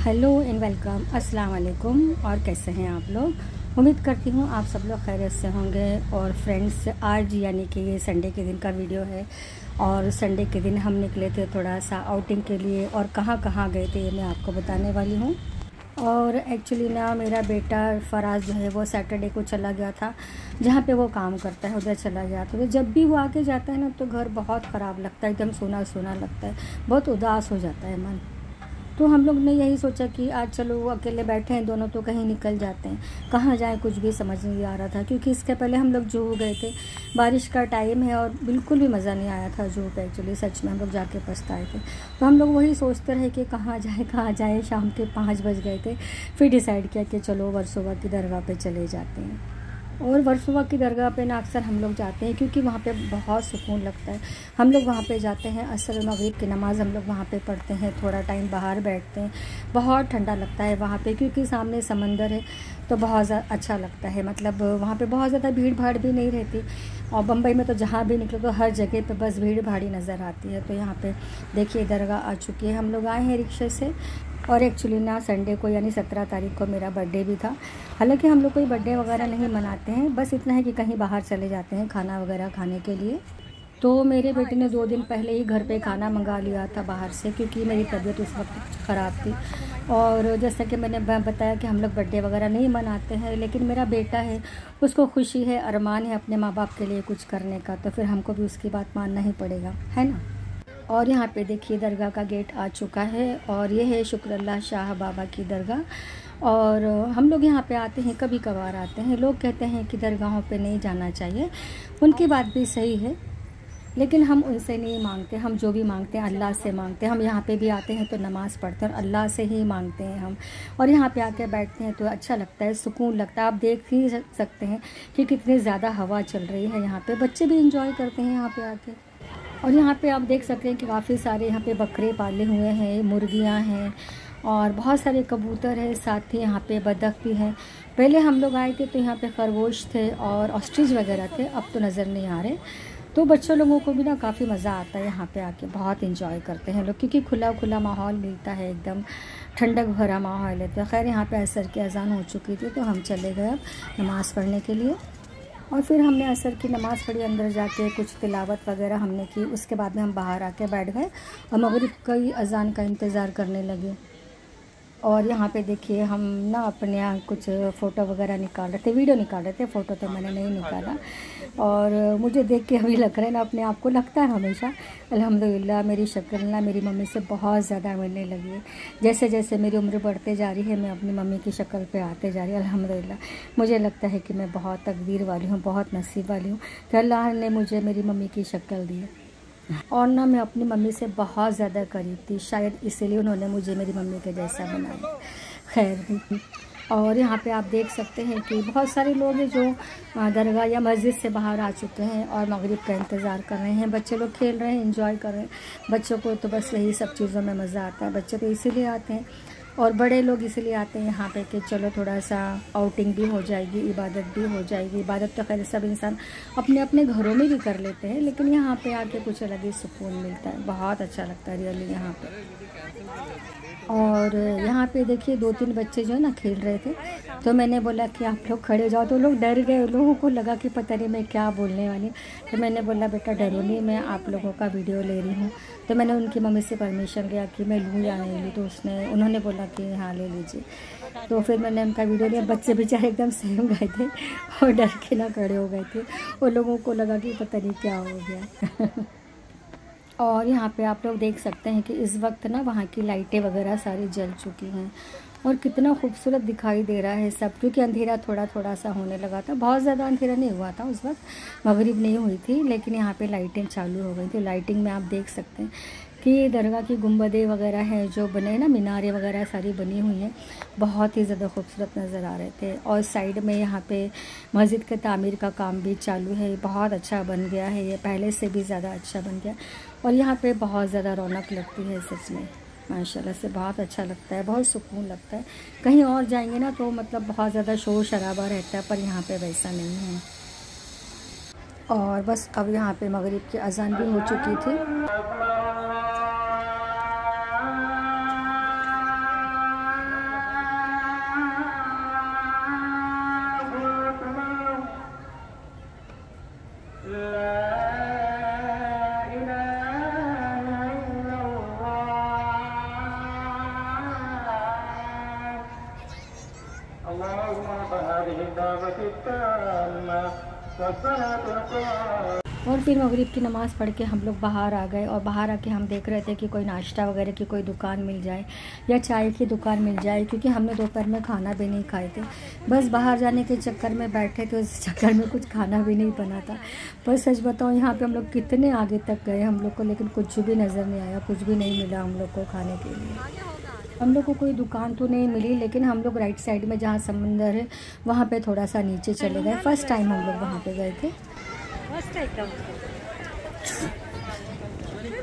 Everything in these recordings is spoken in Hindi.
हेलो एंड वेलकम, अस्सलाम वालेकुम। और कैसे हैं आप लोग? उम्मीद करती हूँ आप सब लोग खैरियत से होंगे। और फ्रेंड्स, आज यानी कि ये संडे के दिन का वीडियो है और संडे के दिन हम निकले थे थोड़ा सा आउटिंग के लिए। और कहाँ कहाँ गए थे ये मैं आपको बताने वाली हूँ। और एक्चुअली ना मेरा बेटा फराज जो है वो सैटरडे को चला गया था, जहाँ पे वो काम करता है उधर चला गया था। तो जब भी वो आके जाता है ना तो घर बहुत ख़राब लगता है, एकदम सूना सूना लगता है, बहुत उदास हो जाता है मन। तो हम लोग ने यही सोचा कि आज चलो वो अकेले बैठे हैं दोनों तो कहीं निकल जाते हैं। कहाँ जाएं कुछ भी समझ नहीं आ रहा था, क्योंकि इसके पहले हम लोग जूहू गए थे। बारिश का टाइम है और बिल्कुल भी मज़ा नहीं आया था जूहू पे। एक्चुअली सच में हम लोग जाके पछताए थे। तो हम लोग वही सोचते रहे कि कहाँ जाए। शाम के 5 बज गए थे। फिर डिसाइड किया कि चलो वर्सोवा की दरगाह पे चले जाते हैं। और वर्सोवा की दरगाह पे ना अक्सर हम लोग जाते हैं, क्योंकि वहाँ पे बहुत सुकून लगता है। हम लोग वहाँ पे जाते हैं, असर मगरिब की नमाज़ हम लोग वहाँ पे पढ़ते हैं, थोड़ा टाइम बाहर बैठते हैं। बहुत ठंडा लगता है वहाँ पे, क्योंकि सामने समंदर है तो बहुत अच्छा लगता है। मतलब वहाँ पे बहुत ज़्यादा भीड़ भाड़ भी नहीं रहती। और बम्बई में तो जहाँ भी निकलो तो हर जगह पे बस भीड़ भाड़ी नज़र आती है। तो यहाँ पे देखिए दरगाह आ चुकी है। हम लोग आए हैं रिक्शे से। और एक्चुअली ना संडे को यानी 17 तारीख को मेरा बर्थडे भी था। हालांकि हम लोग कोई बर्थडे वगैरह नहीं मनाते हैं, बस इतना है कि कहीं बाहर चले जाते हैं खाना वगैरह खाने के लिए। तो मेरे बेटे ने 2 दिन पहले ही घर पे खाना मंगा लिया था बाहर से, क्योंकि मेरी तबीयत उस वक्त ख़राब थी। और जैसा कि मैंने बताया कि हम लोग बर्थडे वगैरह नहीं मनाते हैं, लेकिन मेरा बेटा है, उसको खुशी है, अरमान है अपने माँ बाप के लिए कुछ करने का, तो फिर हमको भी उसकी बात मानना ही पड़ेगा, है ना। और यहाँ पे देखिए दरगाह का गेट आ चुका है और ये है शुक्रल्लाह शाह बाबा की दरगाह। और हम लोग यहाँ पे आते हैं, कभी कभार आते हैं। लोग कहते हैं कि दरगाहों पे नहीं जाना चाहिए, उनकी बात भी सही है, लेकिन हम उनसे नहीं मांगते। हम जो भी मांगते हैं अल्लाह से मांगते हैं। हम यहाँ पे भी आते हैं तो नमाज़ पढ़ते हैं और अल्लाह से ही मांगते हैं हम। और यहाँ पे आके बैठते हैं तो अच्छा लगता है, सुकून लगता है। आप देख ही सकते हैं कि कितनी ज़्यादा हवा चल रही है यहाँ पे। बच्चे भी इंजॉय करते हैं यहाँ पे आके। और यहाँ पे आप देख सकते हैं कि काफ़ी सारे यहाँ पे बकरे पाले हुए हैं, मुर्गियाँ हैं और बहुत सारे कबूतर हैं, साथ ही यहाँ पे बतख भी हैं। पहले हम लोग आए थे तो यहाँ पे खरगोश थे और ऑस्ट्रिच वगैरह थे, अब तो नज़र नहीं आ रहे। तो बच्चों लोगों को भी ना काफ़ी मज़ा आता है यहाँ पे आके, बहुत इंजॉय करते हैं लोग, क्योंकि खुला खुला माहौल मिलता है, एकदम ठंडक भरा माहौल है। तो खैर यहाँ पे असर की अजान हो चुकी थी तो हम चले गए अब नमाज़ पढ़ने के लिए। और फिर हमने असर की नमाज़ पढ़ी, अंदर जाके कुछ तिलावत वगैरह हमने की। उसके बाद में हम बाहर आके बैठ गए और मगरिब की अजान का इंतज़ार करने लगे। और यहाँ पे देखिए हम ना अपने यहाँ कुछ फ़ोटो वगैरह निकाल रहे थे, वीडियो निकाल रहे थे। फ़ोटो तो मैंने नहीं निकाला। और मुझे देख के अभी लग रहा है ना, अपने आप को लगता है हमेशा अल्हम्दुलिल्लाह मेरी शक्ल ना मेरी मम्मी से बहुत ज़्यादा मिलने लगी है। जैसे जैसे मेरी उम्र बढ़ते जा रही है मैं अपनी मम्मी की शक्ल पे आते जा रही है अल्हम्दुलिल्लाह। मुझे लगता है कि मैं बहुत तकदीर वाली हूँ, बहुत नसीब वाली हूँ कि अल्लाह ने मुझे मेरी मम्मी की शक्ल दी है। और ना मैं अपनी मम्मी से बहुत ज़्यादा करीब थी, शायद इसीलिए उन्होंने मुझे मेरी मम्मी के जैसा बनाया। खैर, और यहाँ पे आप देख सकते हैं कि बहुत सारे लोग हैं जो दरगाह या मस्जिद से बाहर आ चुके हैं और मगरिब का इंतज़ार कर रहे हैं। बच्चे लोग खेल रहे हैं, एंजॉय कर रहे हैं। बच्चों को तो बस यही सब चीज़ों में मज़ा आता है, बच्चे तो इसीलिए आते हैं। और बड़े लोग इसीलिए आते हैं यहाँ पे कि चलो थोड़ा सा आउटिंग भी हो जाएगी, इबादत भी हो जाएगी। इबादत तो खैर सब इंसान अपने अपने घरों में भी कर लेते हैं, लेकिन यहाँ पे आके कुछ अलग ही सुकून मिलता है, बहुत अच्छा लगता है रियली यहाँ पे। और यहाँ पे देखिए 2-3 बच्चे जो है ना खेल रहे थे, तो मैंने बोला कि आप लोग खड़े हो जाओ। तो लोग डर गए, लोगों को लगा कि पता नहीं मैं क्या बोलने वाली। तो मैंने बोला बेटा डरो नहीं, मैं आप लोगों का वीडियो ले रही हूँ। तो मैंने उनकी मम्मी से परमिशन लिया कि मैं लूँ या नहीं लूँ, तो उन्होंने बोला कि हाँ ले लीजिए। तो फिर मैंने उनका वीडियो लिया। बच्चे बेचारे एकदम सहम गए थे और डर के ना खड़े हो गए थे, और लोगों को लगा कि पता नहीं क्या हो गया। और यहाँ पे आप लोग देख सकते हैं कि इस वक्त ना वहाँ की लाइटें वगैरह सारी जल चुकी हैं और कितना खूबसूरत दिखाई दे रहा है सब, क्योंकि अंधेरा थोड़ा थोड़ा सा होने लगा था। बहुत ज़्यादा अंधेरा नहीं हुआ था उस वक्त, मगरिब नहीं हुई थी, लेकिन यहाँ पे लाइटें चालू हो गई थी। लाइटिंग में आप देख सकते हैं कि दरगाह की गुंबदें वगैरह हैं जो बने ना, मीनारें वगैरह सारी बनी हुई हैं, बहुत ही ज़्यादा खूबसूरत नज़र आ रहे थे। और साइड में यहाँ पे मस्जिद के तामीर का काम भी चालू है, बहुत अच्छा बन गया है, ये पहले से भी ज़्यादा अच्छा बन गया। और यहाँ पे बहुत ज़्यादा रौनक लगती है, सच में माशाल्लाह से बहुत अच्छा लगता है, बहुत सुकून लगता है। कहीं और जाएंगे ना तो मतलब बहुत ज़्यादा शोर शराबा रहता है, पर यहाँ पे वैसा नहीं है। और बस अब यहाँ पे मगरिब की अजान भी हो चुकी थी। और फिर मगरिब की नमाज़ पढ़ के हम लोग बाहर आ गए और बाहर आके हम देख रहे थे कि कोई नाश्ता वगैरह की कोई दुकान मिल जाए या चाय की दुकान मिल जाए, क्योंकि हमने दोपहर में खाना भी नहीं खाए थे। बस बाहर जाने के चक्कर में बैठे थे, उस चक्कर में कुछ खाना भी नहीं बना था। पर सच बताऊँ, यहाँ पे हम लोग कितने आगे तक गए हम लोग को, लेकिन कुछ भी नज़र नहीं आया, कुछ भी नहीं मिला हम लोग को खाने के लिए। हम लोग को कोई दुकान तो नहीं मिली, लेकिन हम लोग राइट साइड में जहाँ समंदर है वहाँ पे थोड़ा सा नीचे चले गए। फर्स्ट टाइम हम लोग वहाँ पे गए थे। मस्त है एकदम,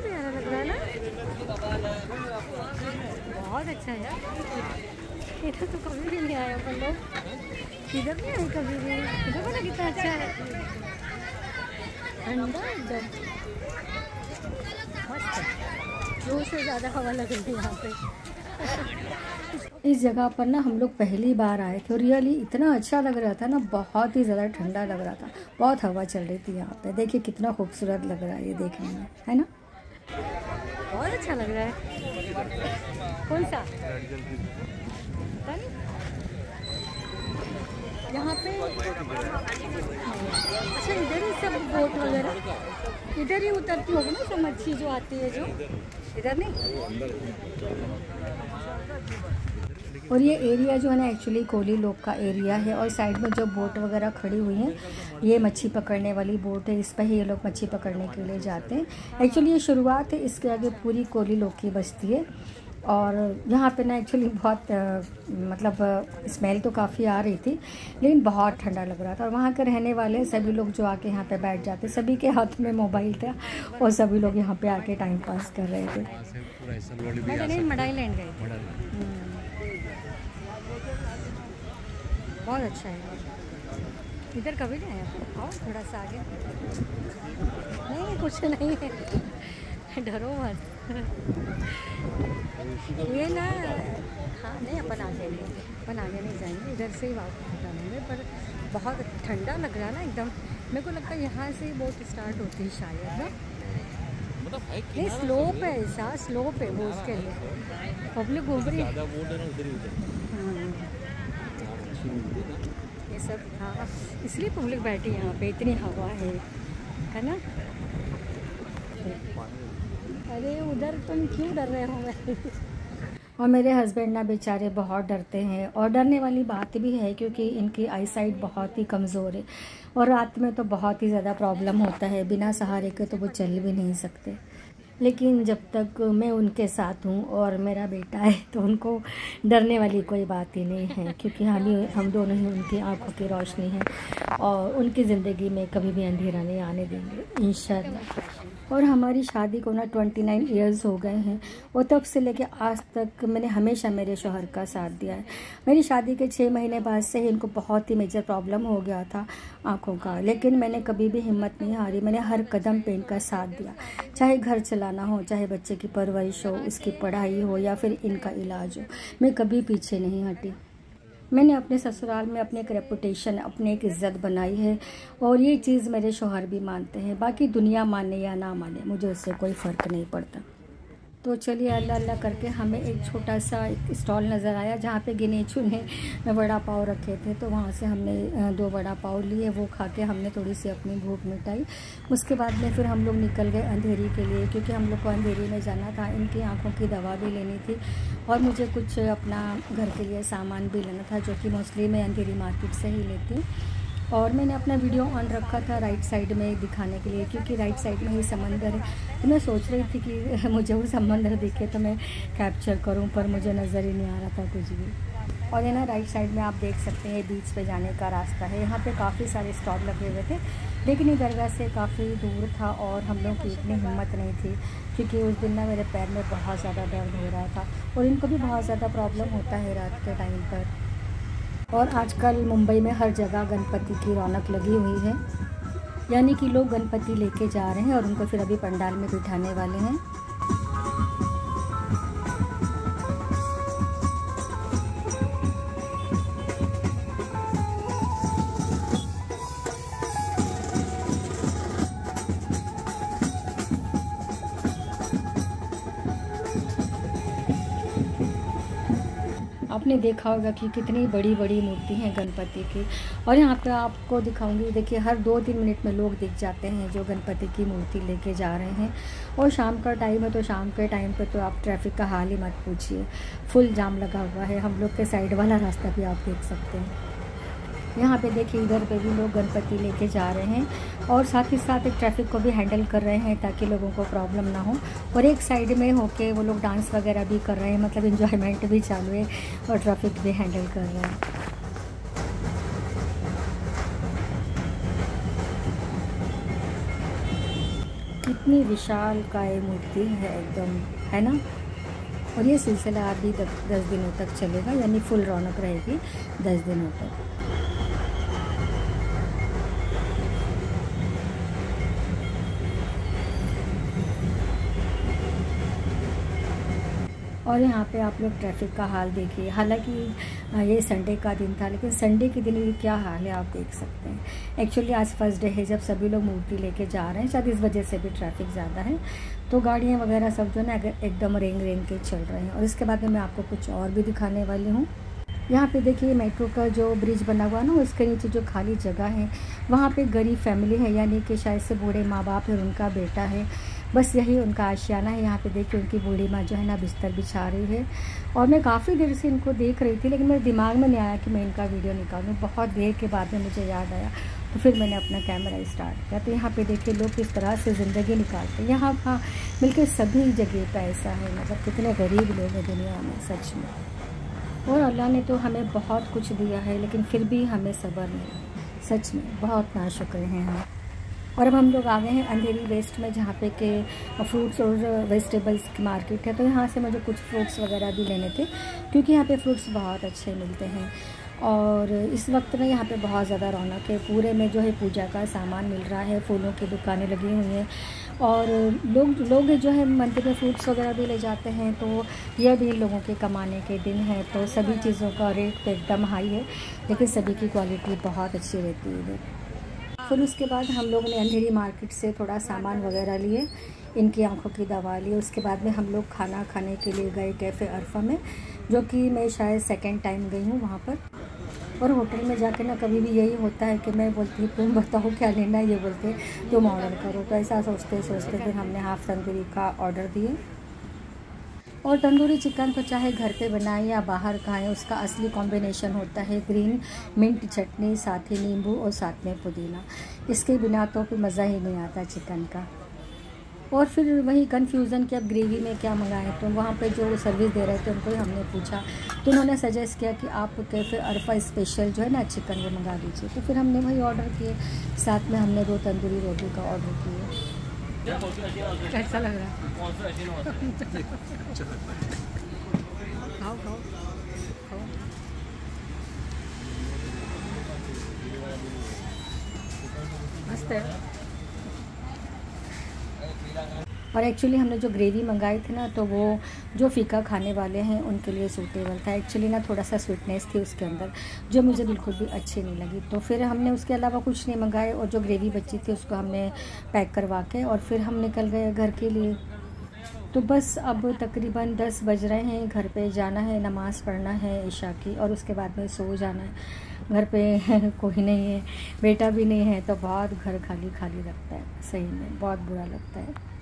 प्यारा लग रहा है ना, बहुत अच्छा है यार। इधर तो कभी भी नहीं आए अपन लोग, इधर नहीं आए कभी भी। इधर ना कितना अच्छा है, ठंडा एकदम मस्त है। जोर से ज़्यादा हवा लग रही है यहाँ पे। इस जगह पर ना हम लोग पहली बार आए थे और रियली इतना अच्छा लग रहा था ना, बहुत ही ज़्यादा ठंडा लग रहा था, बहुत हवा चल रही थी यहाँ पे। देखिए कितना खूबसूरत लग रहा है ये देखने में, है ना, बहुत अच्छा लग रहा है। कौन सा यहाँ पे? अच्छा, इधर ही सब बोट वगैरह इधर ही उतरती होगी ना, सब मच्छी जो आती है, जो इधर नहीं। और ये एरिया जो है ना एक्चुअली कोली लोग का एरिया है, और साइड में जो बोट वगैरह खड़ी हुई हैं ये मच्छी पकड़ने वाली बोट है, इस पर ही ये लोग मच्छी पकड़ने के लिए जाते हैं। एक्चुअली ये शुरुआत है, इसके आगे पूरी कोली लोग की बस्ती है। और यहाँ पे ना एक्चुअली बहुत मतलब स्मेल तो काफ़ी आ रही थी, लेकिन बहुत ठंडा लग रहा था। और वहाँ के रहने वाले सभी लोग जो आके यहाँ पे बैठ जाते, सभी के हाथ में मोबाइल था और सभी लोग यहाँ पे आके टाइम पास कर रहे थे। मडाई लैंड गए, बहुत अच्छा है। इधर कभी नहीं आया, आओ थोड़ा सा आगे। नहीं कुछ नहीं है, डरो मत। ये ना, हाँ नहीं, अपन आगे नहीं जाएंगे, इधर से ही वापस जाएंगे। पर बहुत ठंडा लग रहा है ना एकदम। मेरे को लगता है यहाँ से ही बोट स्टार्ट होती है शायद ना, नहीं स्लोप है, ऐसा स्लोप है वो, उसके लिए पब्लिक घूम रही है ये सब। हाँ, इसलिए पब्लिक बैठी है यहाँ पे, इतनी हवा है ना। अरे उधर तुम क्यों डर रहे हो? और मेरे हस्बैंड ना बेचारे बहुत डरते हैं, और डरने वाली बात भी है क्योंकि इनकी आई साइट बहुत ही कमज़ोर है, और रात में तो बहुत ही ज़्यादा प्रॉब्लम होता है, बिना सहारे के तो वो चल भी नहीं सकते। लेकिन जब तक मैं उनके साथ हूँ और मेरा बेटा है तो उनको डरने वाली कोई बात ही नहीं है, क्योंकि हम दोनों ही उनकी आंखों की रोशनी है और उनकी ज़िंदगी में कभी भी अंधेरा नहीं आने देंगे इंशाल्लाह। और हमारी शादी को ना 29 इयर्स हो गए हैं, और तब से लेके आज तक मैंने हमेशा मेरे शौहर का साथ दिया है। मेरी शादी के 6 महीने बाद से ही इनको बहुत ही मेजर प्रॉब्लम हो गया था आँखों का, लेकिन मैंने कभी भी हिम्मत नहीं हारी। मैंने हर कदम पे इनका साथ दिया, चाहे घर चलाना हो, चाहे बच्चे की परवरिश हो, उसकी पढ़ाई हो, या फिर इनका इलाज हो, मैं कभी पीछे नहीं हटी। मैंने अपने ससुराल में अपने एक रेपुटेशन, अपनी एक इज़्ज़त बनाई है, और ये चीज़ मेरे शौहर भी मानते हैं। बाकी दुनिया माने या ना माने, मुझे उससे कोई फ़र्क नहीं पड़ता। तो चलिए अल्लाह अल्लाह करके हमें एक छोटा सा एक स्टॉल नज़र आया जहाँ पे गिनेचू ने वड़ा पाव रखे थे, तो वहाँ से हमने 2 वड़ा पाव लिए, वो खा के हमने थोड़ी सी अपनी भूख मिटाई। उसके बाद में फिर हम लोग निकल गए अंधेरी के लिए, क्योंकि हम लोग को अंधेरी में जाना था, इनकी आँखों की दवा भी लेनी थी, और मुझे कुछ अपना घर के लिए सामान भी लेना था, जो कि मोस्टली मैं अंधेरी मार्केट से ही लेती हूँ। और मैंने अपना वीडियो ऑन रखा था राइट साइड में दिखाने के लिए, क्योंकि राइट साइड में ही समंदर है। तो मैं सोच रही थी कि मुझे वो समंदर दिखे तो मैं कैप्चर करूं, पर मुझे नज़र ही नहीं आ रहा था कुछ भी। और ये ना राइट साइड में आप देख सकते हैं बीच पे जाने का रास्ता है। यहाँ पे काफ़ी सारे स्टॉल लगे हुए थे, लेकिन ये दरगाह से काफ़ी दूर था और हम लोग की इतनी हिम्मत नहीं थी, क्योंकि उस दिन ना मेरे पैर में बहुत ज़्यादा दर्द हो रहा था, और इनको भी बहुत ज़्यादा प्रॉब्लम होता है रात के टाइम पर। और आजकल मुंबई में हर जगह गणपति की रौनक लगी हुई है, यानी कि लोग गणपति लेके जा रहे हैं और उनको फिर अभी पंडाल में बिठाने वाले हैं। आपने देखा होगा कि कितनी बड़ी बड़ी मूर्ति हैं गणपति की। और यहाँ पे आपको दिखाऊंगी, देखिए हर 2-3 मिनट में लोग दिख जाते हैं जो गणपति की मूर्ति लेके जा रहे हैं। और शाम का टाइम है तो शाम के टाइम पे तो आप ट्रैफिक का हाल ही मत पूछिए, फुल जाम लगा हुआ है। हम लोग के साइड वाला रास्ता भी आप देख सकते हैं। यहाँ पे देखिए इधर पे भी लोग गणपति लेके जा रहे हैं और साथ ही साथ एक ट्रैफिक को भी हैंडल कर रहे हैं ताकि लोगों को प्रॉब्लम ना हो। और एक साइड में होके वो लोग डांस वगैरह भी कर रहे हैं, मतलब एंजॉयमेंट भी चालू है और ट्रैफिक भी हैंडल कर रहे हैं। कितनी विशाल काय मूर्ति है एकदम, है ना। और ये सिलसिला अभी 10 दिनों तक चलेगा, यानी फुल रौनक रहेगी 10 दिनों तक। और यहाँ पे आप लोग ट्रैफिक का हाल देखिए। हालांकि ये संडे का दिन था, लेकिन संडे के दिन भी क्या हाल है आप देख सकते हैं। एक्चुअली आज फर्स्ट डे है जब सभी लोग मूर्ति लेके जा रहे हैं, शायद इस वजह से भी ट्रैफिक ज़्यादा है। तो गाड़ियाँ वगैरह सब जो है ना एकदम रेंग के चल रहे हैं। और इसके बाद में मैं आपको कुछ और भी दिखाने वाली हूँ। यहाँ पे देखिए मेट्रो का जो ब्रिज बना हुआ ना, उसके नीचे जो खाली जगह है वहाँ पे गरीब फैमिली है, यानी कि शायद से बूढ़े माँ बाप है और उनका बेटा है, बस यही उनका आशियाना है। यहाँ पे देखिए उनकी बूढ़ी माँ जो है ना बिस्तर बिछा रही है। और मैं काफ़ी देर से इनको देख रही थी, लेकिन मेरे दिमाग में नहीं आया कि मैं इनका वीडियो निकालूँ। बहुत देर के बाद में मुझे याद आया, तो फिर मैंने अपना कैमरा स्टार्ट किया। तो यहाँ पे देखिए लोग किस तरह से ज़िंदगी निकालते हैं। यहाँ का मिलकर सभी जगह का ऐसा है, मतलब कितने गरीब लोग हैं दुनिया में सच में। और अल्लाह ने तो हमें बहुत कुछ दिया है, लेकिन फिर भी हमें सब्र नहीं, सच में बहुत नाशुक्र हैं हम। और अब हम लोग आ गए हैं अंधेरी वेस्ट में, जहाँ पे के फ्रूट्स और वेजिटेबल्स की मार्केट है। तो यहाँ से मुझे कुछ फ्रूट्स वगैरह भी लेने थे, क्योंकि यहाँ पे फ्रूट्स बहुत अच्छे मिलते हैं। और इस वक्त ना यहाँ पे बहुत ज़्यादा रौनक है, पूरे में जो है पूजा का सामान मिल रहा है, फूलों की दुकानें लगी हुई हैं। और लोग जो है मंदिर में फ्रूट्स वगैरह भी ले जाते हैं। तो यह भी लोगों के कमाने के दिन है, तो सभी चीज़ों का रेट तो एकदम हाई है, लेकिन सभी की क्वालिटी बहुत अच्छी रहती है। फिर उसके बाद हम लोग ने अंधेरी मार्केट से थोड़ा सामान वगैरह लिए, इनकी आंखों की दवा ली। उसके बाद में हम लोग खाना खाने के लिए गए कैफ़े अरफा में, जो कि मैं शायद सेकंड टाइम गई हूँ वहाँ पर। और होटल में जाके ना कभी भी यही होता है कि मैं बोलती हूँ तुम बताओ क्या लेना है, ये बोलते तुम ऑर्डर करो। तो ऐसा सोचते सोचते फिर हमने हाफ़ तंदूरी का ऑर्डर दिए। और तंदूरी चिकन तो चाहे घर पे बनाएं या बाहर खाएं, उसका असली कॉम्बिनेशन होता है ग्रीन मिंट चटनी, साथ ही नींबू और साथ में पुदीना। इसके बिना तो फिर मज़ा ही नहीं आता चिकन का। और फिर वही कन्फ्यूज़न कि अब ग्रेवी में क्या मंगाएं, तो वहाँ पे जो सर्विस दे रहे थे उनको ही हमने पूछा, तो उन्होंने सजेस्ट किया कि आप कैफ़े अरफा स्पेशल जो है ना चिकन वो मंगा लीजिए। तो फिर हमने वही ऑर्डर किए, साथ में हमने 2 तंदूरी रोटी का ऑर्डर किए। कैसा लग रहा है? खाओ खाओ खाओ। मस्त है। और एक्चुअली हमने जो ग्रेवी मंगाई थी ना, तो वो जो फीका खाने वाले हैं उनके लिए सूटेबल था। एक्चुअली ना थोड़ा सा स्वीटनेस थी उसके अंदर, जो मुझे बिल्कुल भी अच्छी नहीं लगी। तो फिर हमने उसके अलावा कुछ नहीं मंगाए, और जो ग्रेवी बची थी उसको हमने पैक करवा के और फिर हम निकल गए घर के लिए। तो बस अब तकरीबन 10 बज रहे हैं, घर पे जाना है, नमाज़ पढ़ना है इशा की, और उसके बाद में सो जाना है। घर पे कोई नहीं है, बेटा भी नहीं है, तो बहुत घर खाली खाली लगता है, सही में बहुत बुरा लगता है।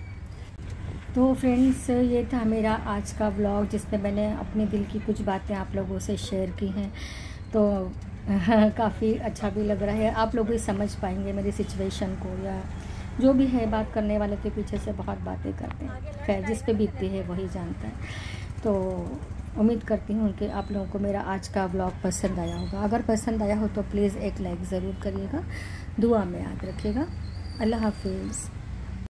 तो फ्रेंड्स, ये था मेरा आज का व्लॉग, जिसमें मैंने अपने दिल की कुछ बातें आप लोगों से शेयर की हैं। तो काफ़ी अच्छा भी लग रहा है, आप लोग भी समझ पाएंगे मेरी सिचुएशन को, या जो भी है। बात करने वाले के पीछे से बहुत बातें करते हैं, खैर जिस पे बीतती है वही जानता है। तो उम्मीद करती हूँ कि आप लोगों को मेरा आज का व्लॉग पसंद आया होगा। अगर पसंद आया हो तो प्लीज़ एक लाइक ज़रूर करिएगा, दुआ में याद रखिएगा। अल्लाह हाफिज़।